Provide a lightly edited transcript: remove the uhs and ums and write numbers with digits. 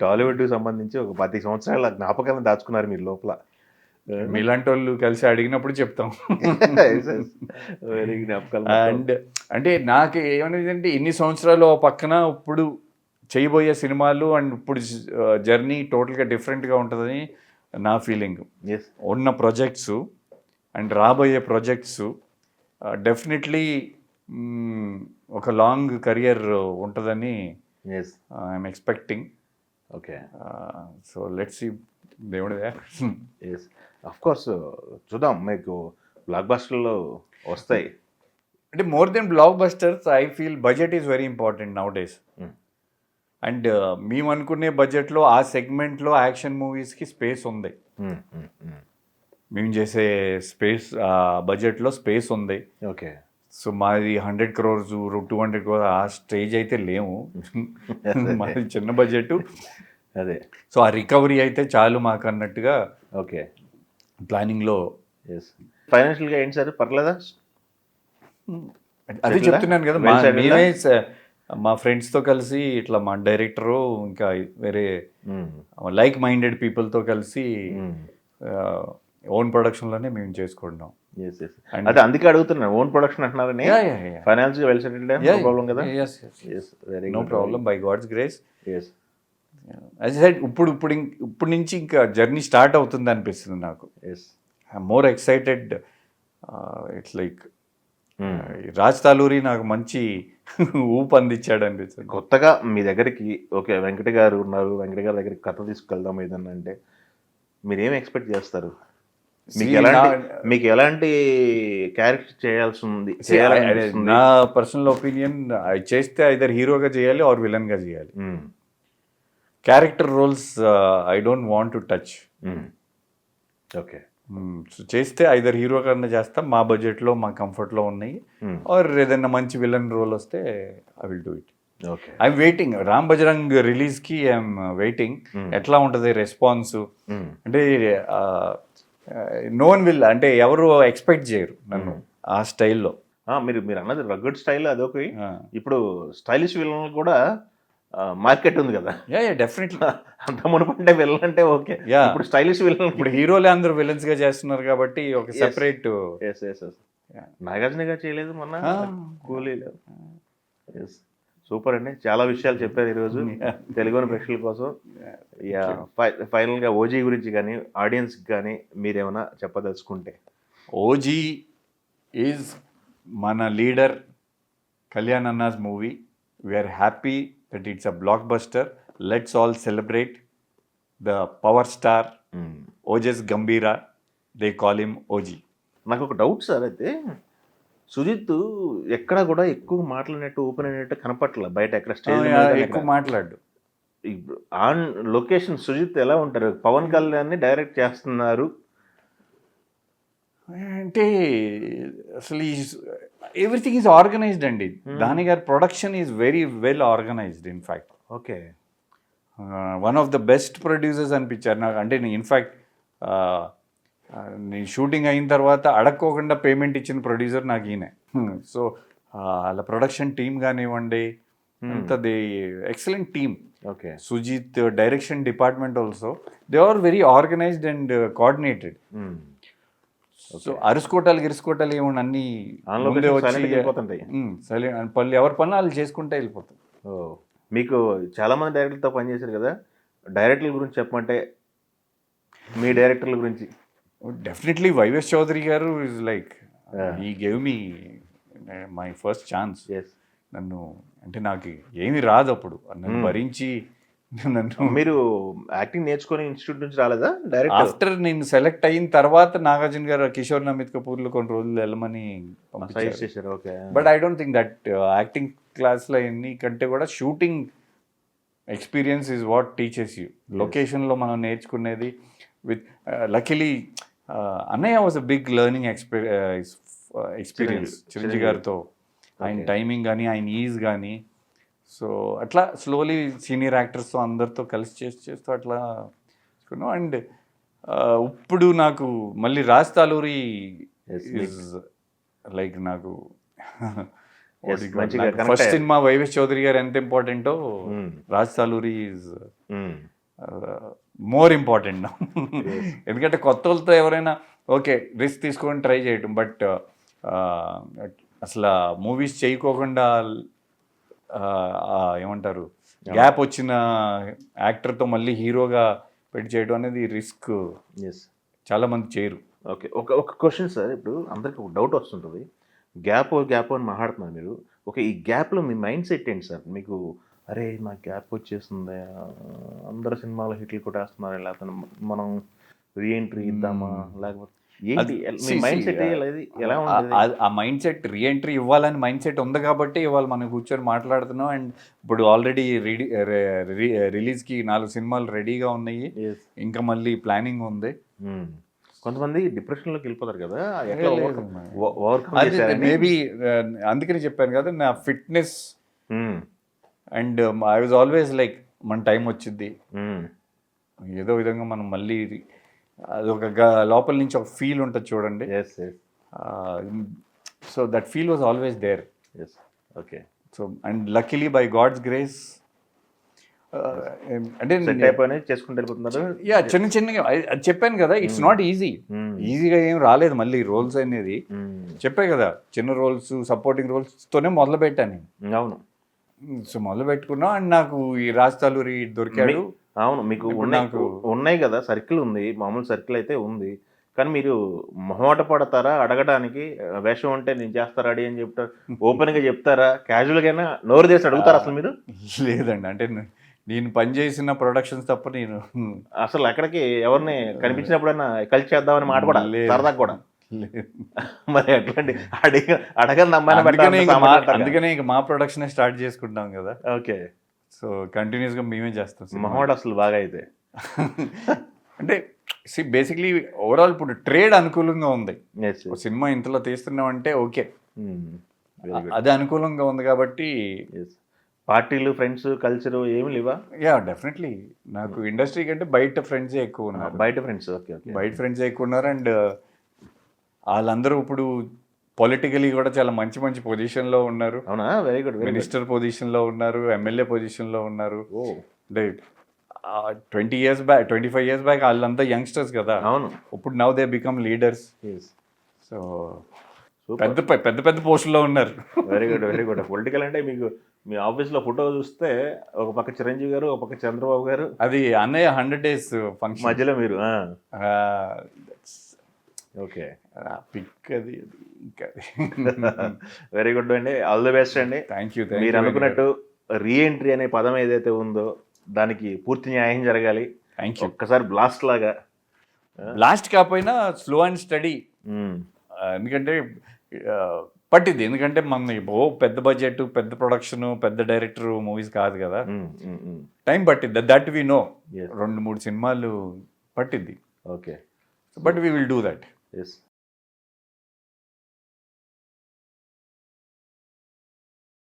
టాలీవుడ్కి సంబంధించి ఒక 10 సంవత్సరాల జ్ఞాపకాలను దాచుకున్నారు మీరు లోపల. మీలాంటి వాళ్ళు కలిసి అడిగినప్పుడు చెప్తాం. వెరీ జ్ఞాపకాలు. అండ్ అంటే నాకు ఏమనేదంటే ఇన్ని సంవత్సరాలు ఓ పక్కన ఇప్పుడు చేయబోయే సినిమాలు అండ్ ఇప్పుడు జర్నీ టోటల్గా డిఫరెంట్గా ఉంటుందని నా ఫీలింగ్. ఉన్న ప్రాజెక్ట్స్ అండ్ రాబోయే ప్రాజెక్ట్స్ డెఫినెట్లీ ఒక లాంగ్ కెరియర్ ఉంటుందని I'm expecting. Okay, so let's see దేవుడిదే. ఆఫ్ కోర్స్ చూద్దాం, మీకు బ్లాక్ బస్టర్లో వస్తాయి. అంటే more than blockbusters I feel budget is very important nowadays. And మేము అనుకునే బడ్జెట్లో ఆ సెగ్మెంట్లో యాక్షన్ మూవీస్కి స్పేస్ ఉంది. మేము చేసే స్పేస్ బడ్జెట్లో స్పేస్ ఉంది. ఓకే, సో మాది 100 crores 200 crores ఆ స్టేజ్ అయితే లేము. మాది చిన్న బడ్జెట్. అదే, సో ఆ రికవరీ అయితే చాలు మాకు అన్నట్టుగా ఓకే ప్లానింగ్లో. ఫైనాన్షియల్గా ఏంటి సార్, పర్లేదా? అదే చెప్తున్నాను కదా, మేమే మా ఫ్రెండ్స్తో కలిసి ఇట్లా మా డైరెక్టరు ఇంకా వేరే లైక్ మైండెడ్ పీపుల్తో కలిసి ఓన్ ప్రొడక్షన్లోనే మేము చేసుకుంటున్నాం. అదే అందుకే అడుగుతున్నాను, ఓన్ ప్రొడక్షన్ అంటున్నారని. Finance well settled, no problem కదా? No problem, by God's grace. As said ఇప్పుడు నుంచి ఇంకా జర్నీ స్టార్ట్ అవుతుంది అనిపిస్తుంది నాకు. I'm more excited. It's like Raj Taluri నాకు మంచి ఊపు అందించాడు అనిపిస్తుంది. కొత్తగా మీ దగ్గరికి ఓకే వెంకట గారు ఉన్నారు, వెంకట గారి దగ్గరికి కథ తీసుకెళ్దాం ఏదన్నా అంటే మీరేం ఎక్స్పెక్ట్ చేస్తారు? మీకు ఎలాంటి క్యారెక్టర్ చేయాల్సి ఉంది? నా పర్సనల్ ఒపీనియన్, అది చేస్తే ఐదర్ హీరోగా చేయాలి ఆర్ విలన్గా చేయాలి. Character roles I don't want to touch. Okay, so చేస్తే ఐదర్ హీరో కన్నా చేస్తాం, మా బడ్జెట్లో మా కంఫర్ట్లో ఉన్నాయి. ఆర్ ఏదైనా మంచి విలన్ రోల్ వస్తే I will do it. Okay, I'm waiting. Ram Bajrang రిలీజ్కి ఐఎమ్ వెయిటింగ్. ఎట్లా ఉంటుంది రెస్పాన్స్ అంటే నో వన్ విల్, అంటే ఎవరు ఎక్స్పెక్ట్ చేయరు నన్ను ఆ స్టైల్లో. మీరు అన్నది రగ్గడ్ స్టైల్ అదొక. ఇప్పుడు స్టైలిష్ విలన్ కూడా మార్కెట్ ఉంది కదా. డెఫినెట్లీ. అంత మునుపంటే విలన్ అంటే ఓకే, ఇప్పుడు స్టైలిష్ విలన్. ఇప్పుడు హీరోలే అందరూ విలన్స్ గా చేస్తున్నారు కాబట్టి ఒక సెపరేట్. నాగార్జున గారు చేయలేదు మొన్న కూలీలో. సూపర్ అండి, చాలా విషయాలు చెప్పారు ఈరోజు తెలుగుని ప్రేక్షకుల కోసం. ఫైనల్గా ఓజీ గురించి కానీ ఆడియన్స్కి కానీ మీరేమైనా చెప్పదలుచుకుంటే? ఓజీ ఈజ్ మన లీడర్ కళ్యాణ్ అన్నాస్ movie. We are happy that it's a blockbuster. Let's all celebrate the power star Ojas Gambhira. They call him OG. నాకు ఒక డౌట్ సార్, అయితే సుజిత్ ఎక్కడ కూడా ఎక్కువ మాట్లాడినట్టు ఓపెన్ అయినట్టు కనపట్ల బయట ఎక్కడ స్టేజ్ ఎక్కువ మాట్లాడు. ఆన్ లొకేషన్ సుజిత్ ఎలా ఉంటారు? పవన్ కళ్యాణ్ని డైరెక్ట్ చేస్తున్నారు అంటే అసలు ఎవ్రీథింగ్ ఈజ్ ఆర్గనైజ్డ్ అండి. దాని గారి production is very well organised. In fact okay, one of the best producers అనిపించారు నాకు. అంటే నేను ఇన్ఫ్యాక్ట్ నేను షూటింగ్ అయిన తర్వాత అడక్కోకుండా పేమెంట్ ఇచ్చిన ప్రొడ్యూసర్ నాకు ఈయన. సో వాళ్ళ ప్రొడక్షన్ టీమ్ కానివ్వండి, అంత the excellent team. Okay, Sujith direction department also, they are very organised and coordinated. So గిరుసుకోవటాలు ఏమన్నా అన్ని ముందే వచ్చి పళ్ళు ఎవరి పనులు వాళ్ళు చేసుకుంటే వెళ్ళిపోతాం. మీకు చాలా మంది డైరెక్టర్లతో పనిచేశారు కదా, డైరెక్టర్ల గురించి చెప్పమంటే మీ డైరెక్టర్ల గురించి? డెఫినెట్లీ వైఎస్ చౌదరి గారు is like he gave me my first chance. నన్ను అంటే నాకు ఏమీ రాదు అప్పుడు, నన్ను భరించి మీరు యాక్టింగ్ నేర్చుకుని ఇన్స్టిట్యూట్ నుంచి రాలేదా డైరెక్ట్? ఆఫ్టర్ నేను సెలెక్ట్ అయిన తర్వాత నాగార్జున గారు కిషోర్ నమిత్ కపూర్లో కొన్ని రోజులు వెళ్ళమని పంపించారు. But I don't think that acting క్లాస్లో ఎన్ని కంటే కూడా shooting experience is what teaches you. లొకేషన్లో మనం నేర్చుకునేది విత్ లక్కీలీ అన్నయ్య was a big learning experience Chiranjeevi గారితో. ఆయన టైమింగ్ కానీ ఆయన ఈజ్ కానీ, సో అట్లా స్లోలీ సీనియర్ యాక్టర్స్తో అందరితో కలిసి చేస్తూ అట్లా చేసుకున్నాం. అండ్ ఇప్పుడు నాకు మళ్ళీ రాజ్ తాలూరి ఈజ్ లైక్ నాకు Yes, మంచిగా connect ఫస్ట్ అయ్యారు. సినిమా వైవేష్ చౌదరి గారు ఎంత ఇంపార్టెంటో Raj Saluri is Mm. More important. ఎందుకంటే కొత్త వాళ్ళతో ఎవరైనా ఓకే రిస్క్ తీసుకొని ట్రై చేయటం, బట్ అసలు మూవీస్ చేయకోకుండా ఏమంటారు గ్యాప్ వచ్చిన యాక్టర్తో మళ్ళీ హీరోగా పెట్టి చేయడం అనేది రిస్క్, Yes. చాలా మంది చేయరు. ఓకే, ఒక క్వశ్చన్ సార్. ఇప్పుడు అందరికి ఒక డౌట్ వస్తుంటుంది, గ్యాప్ అని మాట్లాడుతున్నారు మీరు. ఓకే, ఈ గ్యాప్లో మీ మైండ్ సెట్ ఏంటి సార్? మీకు అరే నాకు గ్యాప్ వచ్చేస్తుంది, అందరు సినిమాలు హిట్లు కొట్టేస్తున్నారు, లేకపోతే మనం రీఎంట్రీ ఇద్దామా, లేకపోతే ఏంటి మీ మైండ్ సెట్ ఎలా ఉంటుంది? ఆ మైండ్ సెట్ రీఎంట్రీ ఇవ్వాలని మైండ్ సెట్ ఉంది కాబట్టి ఇవాళ మనం కూర్చొని మాట్లాడుతున్నాం. అండ్ ఇప్పుడు ఆల్రెడీ రిలీజ్కి 4 సినిమాలు రెడీగా ఉన్నాయి, Yes. ఇంకా మళ్ళీ ప్లానింగ్ ఉంది. కొంతమంది డిప్రెషన్లోకి వెళ్ళిపోతారు కదా, ఎట్లా ఓవర్కమ్ చేశారని? మేబీ అందుకని చెప్పాను కదా, నా fitness and I was always like మన టైం వచ్చింది ఏదో విధంగా మనం మళ్ళీ అది ఒక లోపల నుంచి ఒక ఫీల్ ఉంటుంది చూడండి. Yes, yes. So that feel was always there. Yes. Okay. So and luckily by God's grace అంటే సెట్ అయిపోయి చేసుకుంటూ వెళ్ళిపోతున్నారు. యా చిన్న చిన్నగా అది చెప్పాను కదా, ఇట్స్ నాట్ ఈజీ. ఈజీగా ఏం రాలేదు మళ్ళీ రోల్స్ అనేది. చెప్పే కదా చిన్న రోల్స్ సపోర్టింగ్ రోల్స్తోనే మొదలు పెట్టాను. అవును. సో మొదలు పెట్టుకున్నాం అండ్ నాకు ఈ రాజ్ తాలూరి దొరికాడు. అవును, మీకు ఉన్నాయి కదా, సర్కిల్ ఉంది, మామూలు సర్కిల్ అయితే ఉంది. కానీ మీరు మొహమాట పడతారా అడగడానికి? వేషం ఉంటే నేను చేస్తారా అడి అని చెప్తారు, ఓపెన్గా చెప్తారా, క్యాజువల్గా నోరు చేసి అడుగుతారా అసలు మీరు? లేదండి, అంటే నేను పనిచేసిన ప్రొడక్షన్స్ తప్ప నేను అసలు ఎక్కడికి ఎవరిని కనిపించినప్పుడైనా కలిసి చేద్దామని మాట కూడా సరదా కూడా మరి అట్లాంటి అడగని అందుకనే ఇక మా ప్రొడక్షన్ స్టార్ట్ చేసుకుంటాం కదా. ఓకే. సో కంటిన్యూస్గా మేమే చేస్తాం. మొహమాట అసలు బాగా అయితే అంటే బేసిక్లీ ఓవరాల్ ఇప్పుడు ట్రేడ్ అనుకూలంగా ఉంది. సినిమా ఇంతలో తీస్తున్నాం అంటే ఓకే, అది అనుకూలంగా ఉంది కాబట్టి. పార్టీలు ఫ్రెండ్స్ కల్చరు ఏమి లేవా? యా డెఫినెట్లీ, నాకు ఇండస్ట్రీ కంటే బయట ఫ్రెండ్సే ఎక్కువ ఉన్నారు. బయట ఫ్రెండ్స్? ఓకే, బయట ఫ్రెండ్సే ఎక్కువ ఉన్నారు. అండ్ వాళ్ళందరూ ఇప్పుడు పొలిటికలీ కూడా చాలా మంచి మంచి పొజిషన్లో ఉన్నారు. అవునా? Very good. మినిస్టర్ పొజిషన్లో ఉన్నారు, ఎమ్మెల్యే పొజిషన్లో ఉన్నారు. అంటే 20 years బ్యాక్ 25 years బ్యాక్ వాళ్ళంతా యంగ్స్టర్స్ కదా. అవును. ఇప్పుడు now they become leaders. So పెద్ద పెద్ద పెద్ద పోస్టుల్లో ఉన్నారు. Very good, very good. Political అంటే మీకు మీ ఆఫీస్లో ఫోటో చూస్తే ఒక పక్క చిరంజీవి గారు, ఒక పక్క చంద్రబాబు గారు, అది అన్నయ్య 100 days ఫంక్షన్ మధ్యలో మీరు. ఓకే, పిక్ అది ఇంకా. వెరీ గుడ్ అండి, ఆల్ ది బెస్ట్ అండి. Thank you. మీరు అనుకున్నట్టు రీఎంట్రీ అనే పదం ఏదైతే ఉందో దానికి పూర్తి న్యాయం జరగాలి. Thank you. ఒక్కసారి బ్లాస్ట్ లాగా, బ్లాస్ట్ కాకపోయినా స్లో అండ్ స్టడీ. ఎందుకంటే పట్టింది, ఎందుకంటే మన పెద్ద బడ్జెట్, పెద్ద ప్రొడక్షన్, పెద్ద డైరెక్టర్ మూవీస్ కాదు కదా, టైం పట్టిద్ది. That we know. 2-3 సినిమాలు పట్టిద్ది. Okay, but we will do that. Yes.